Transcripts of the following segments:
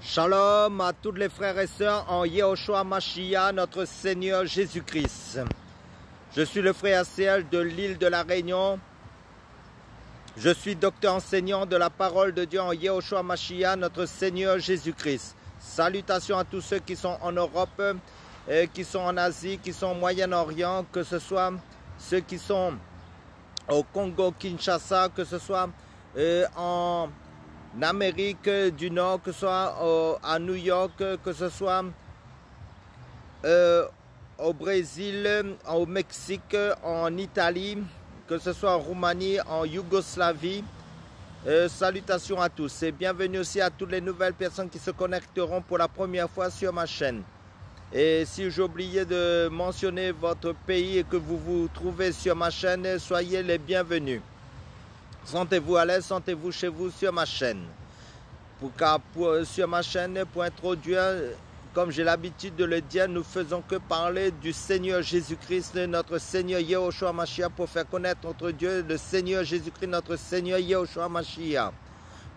Shalom à tous les frères et sœurs en Yehoshua Mashiach, notre Seigneur Jésus-Christ. Je suis le frère Ciel de l'île de la Réunion. Je suis docteur enseignant de la parole de Dieu en Yehoshua Mashiach, notre Seigneur Jésus-Christ. Salutations à tous ceux qui sont en Europe, qui sont en Asie, qui sont au Moyen-Orient, que ce soit ceux qui sont au Congo-Kinshasa, que ce soit en Amérique du Nord, que ce soit à New York, que ce soit au Brésil, au Mexique, en Italie, que ce soit en Roumanie, en Yougoslavie. Salutations à tous et bienvenue aussi à toutes les nouvelles personnes qui se connecteront pour la première fois sur ma chaîne. Et si j'ai oublié de mentionner votre pays et que vous vous trouvez sur ma chaîne, soyez les bienvenus. Sentez-vous à l'aise, sentez-vous chez vous sur ma chaîne. Sur ma chaîne, pour introduire, comme j'ai l'habitude de le dire, nous faisons que parler du Seigneur Jésus-Christ, notre Seigneur Yehoshua Mashiach, pour faire connaître notre Dieu, le Seigneur Jésus-Christ, notre Seigneur Yehoshua Mashiach.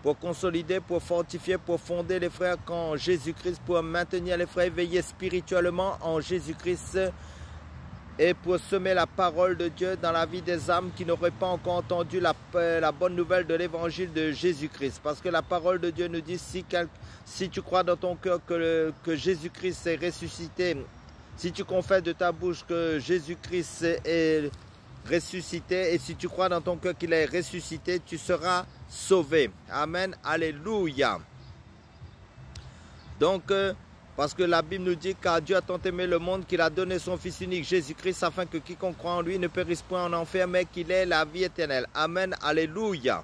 Pour consolider, pour fortifier, pour fonder les frères en Jésus-Christ, pour maintenir les frères éveillés spirituellement en Jésus-Christ, et pour semer la parole de Dieu dans la vie des âmes qui n'auraient pas encore entendu la bonne nouvelle de l'évangile de Jésus-Christ. Parce que la parole de Dieu nous dit, si tu crois dans ton cœur que Jésus-Christ est ressuscité, si tu confesses de ta bouche que Jésus-Christ est ressuscité, et si tu crois dans ton cœur qu'il est ressuscité, tu seras sauvé. Amen. Alléluia. Donc, parce que la Bible nous dit car Dieu a tant aimé le monde qu'il a donné son Fils unique Jésus-Christ afin que quiconque croit en lui ne périsse point en enfer mais qu'il ait la vie éternelle. Amen. Alléluia.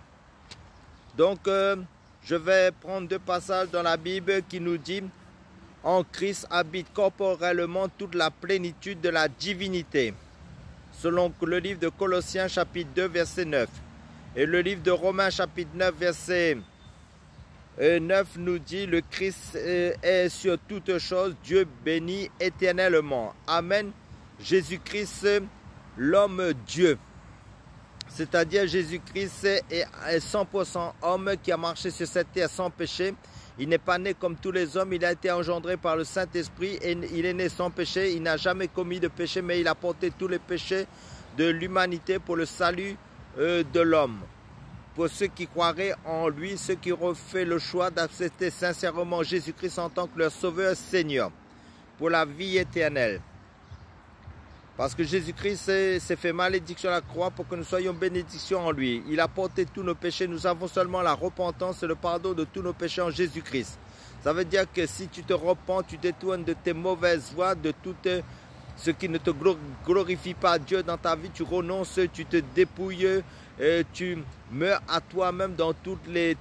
Donc je vais prendre deux passages dans la Bible qui nous dit en Christ habite corporellement toute la plénitude de la divinité. Selon le livre de Colossiens chapitre 2 verset 9 et le livre de Romains chapitre 9 verset 9 nous dit le Christ est sur toutes choses, Dieu béni éternellement. Amen. Jésus-Christ, l'homme Dieu. C'est-à-dire Jésus-Christ est 100% homme qui a marché sur cette terre sans péché. Il n'est pas né comme tous les hommes, il a été engendré par le Saint-Esprit et il est né sans péché. Il n'a jamais commis de péché, mais il a porté tous les péchés de l'humanité pour le salut de l'homme. Pour ceux qui croiraient en lui, ceux qui auraient fait le choix d'accepter sincèrement Jésus-Christ en tant que leur sauveur Seigneur, pour la vie éternelle. Parce que Jésus-Christ s'est fait malédiction à la croix pour que nous soyons bénédictions en lui. Il a porté tous nos péchés, nous avons seulement la repentance et le pardon de tous nos péchés en Jésus-Christ. Ça veut dire que si tu te repens, tu détournes de tes mauvaises voies, de tout ce qui ne te glorifie pas Dieu dans ta vie, tu renonces, tu te dépouilles, tu meurs à toi-même dans toutes les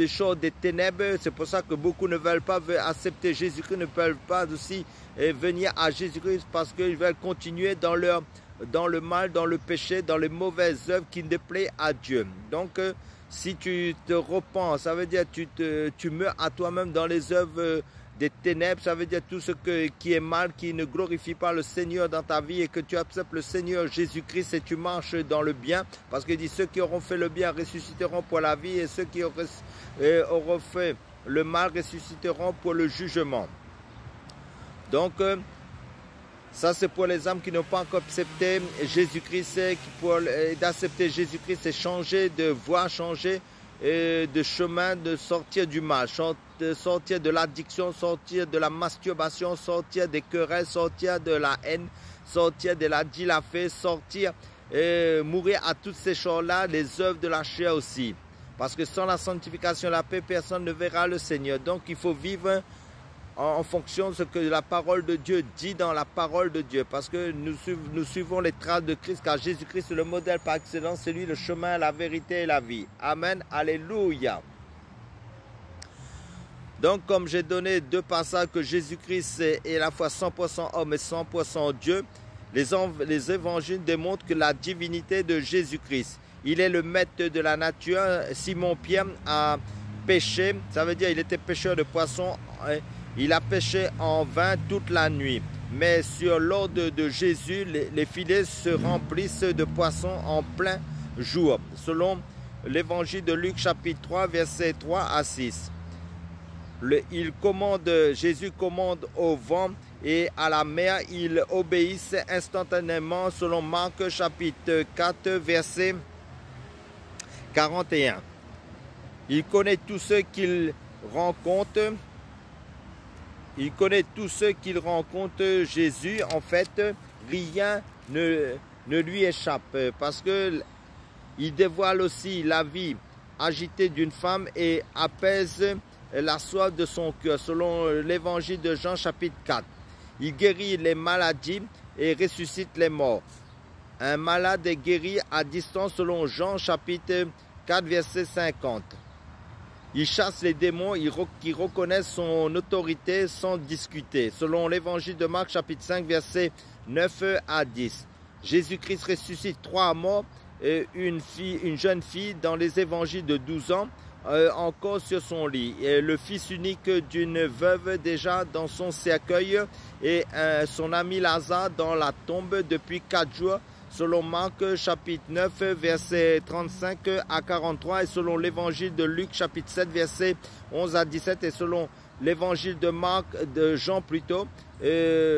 choses des ténèbres. C'est pour ça que beaucoup ne veulent pas accepter Jésus-Christ, ne veulent pas aussi venir à Jésus-Christ parce qu'ils veulent continuer dans le mal, dans le péché, dans les mauvaises œuvres qui déplaisent à Dieu. Donc, si tu te repens, ça veut dire que tu meurs à toi-même dans les œuvres des ténèbres, ça veut dire tout ce qui est mal, qui ne glorifie pas le Seigneur dans ta vie et que tu acceptes le Seigneur Jésus-Christ et tu marches dans le bien. Parce qu'il dit ceux qui auront fait le bien ressusciteront pour la vie et ceux qui auront fait le mal ressusciteront pour le jugement. Donc, ça c'est pour les âmes qui n'ont pas encore accepté Jésus-Christ. D'accepter Jésus-Christ, c'est changer de voie, changer de chemin, de sortir du mal, de sortir de l'addiction, sortir de la masturbation, sortir des querelles, sortir de la haine, sortir de la dilafée, sortir, mourir à toutes ces choses-là, les œuvres de la chair aussi. Parce que sans la sanctification, la paix, personne ne verra le Seigneur. Donc il faut vivre en fonction de ce que la parole de Dieu dit dans la parole de Dieu. Parce que nous suivons les traces de Christ, car Jésus-Christ est le modèle par excellence, c'est lui le chemin, la vérité et la vie. Amen. Alléluia. Donc, comme j'ai donné deux passages que Jésus-Christ est à la fois 100% homme et 100% Dieu, les évangiles démontrent que la divinité de Jésus-Christ, il est le maître de la nature. Simon-Pierre a péché, ça veut dire il était pêcheur de poissons. Il a pêché en vain toute la nuit. Mais sur l'ordre de Jésus, les filets se remplissent de poissons en plein jour. Selon l'évangile de Luc chapitre 3, versets 3 à 6. Jésus commande au vent et à la mer, ils obéissent instantanément selon Marc chapitre 4 verset 41. Il connaît tous ceux qu'il rencontre. Il connaît tous ceux qu'il rencontre. Jésus, en fait, rien ne lui échappe parce que il dévoile aussi la vie agitée d'une femme et apaise la soif de son cœur, selon l'évangile de Jean chapitre 4. Il guérit les maladies et ressuscite les morts. Un malade est guéri à distance selon Jean chapitre 4 verset 50. Il chasse les démons qui reconnaissent son autorité sans discuter, selon l'évangile de Marc chapitre 5 verset 9 à 10. Jésus-Christ ressuscite 3 morts, une jeune fille dans les évangiles de 12 ans, encore sur son lit, et le fils unique d'une veuve déjà dans son cercueil, et son ami Lazare dans la tombe depuis 4 jours, selon Marc chapitre 9 verset 35 à 43, et selon l'évangile de Luc chapitre 7 verset 11 à 17, et selon l'évangile de Jean plutôt,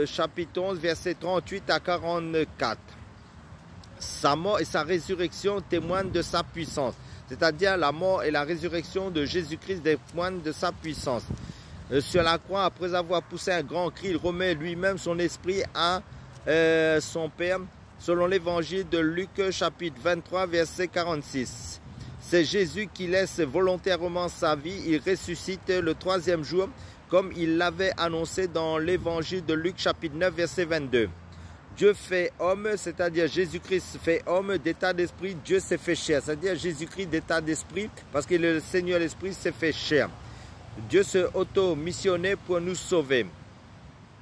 chapitre 11 verset 38 à 44. Sa mort et sa résurrection témoignent de sa puissance. C'est-à-dire la mort et la résurrection de Jésus-Christ témoignent de sa puissance. Sur la croix, après avoir poussé un grand cri, il remet lui-même son esprit à son Père, selon l'évangile de Luc chapitre 23 verset 46. C'est Jésus qui laisse volontairement sa vie. Il ressuscite le 3e jour, comme il l'avait annoncé dans l'évangile de Luc chapitre 9 verset 22. Dieu fait homme, c'est-à-dire Jésus-Christ fait homme d'état d'esprit, Dieu s'est fait chair, c'est-à-dire Jésus-Christ d'état d'esprit, parce que le Seigneur l'Esprit s'est fait chair. Dieu s'est auto-missionné pour nous sauver,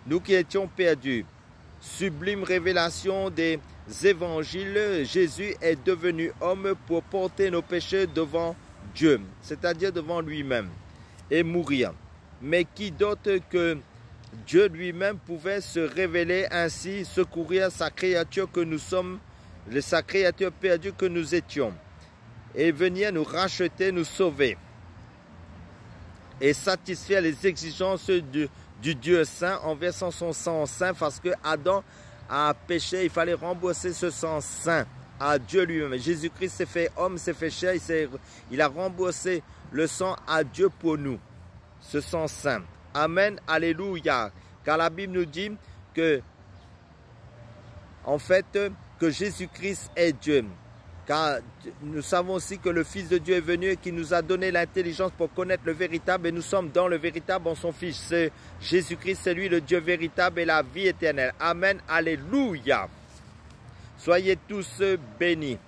nous qui étions perdus. Sublime révélation des évangiles, Jésus est devenu homme pour porter nos péchés devant Dieu, c'est-à-dire devant lui-même, et mourir. Mais qui d'autre que Dieu lui-même pouvait se révéler ainsi, secourir sa créature que nous sommes, sa créature perdue que nous étions, et venir nous racheter, nous sauver, et satisfaire les exigences du Dieu saint en versant son sang saint, parce que Adam a péché, il fallait rembourser ce sang saint à Dieu lui-même. Jésus-Christ s'est fait homme, s'est fait chair, il a remboursé le sang à Dieu pour nous, ce sang saint. Amen, alléluia. Car la Bible nous dit que, en fait, que Jésus-Christ est Dieu. Car nous savons aussi que le Fils de Dieu est venu et qui nous a donné l'intelligence pour connaître le véritable. Et nous sommes dans le véritable en son Fils. Jésus-Christ, c'est lui le Dieu véritable et la vie éternelle. Amen, alléluia. Soyez tous bénis.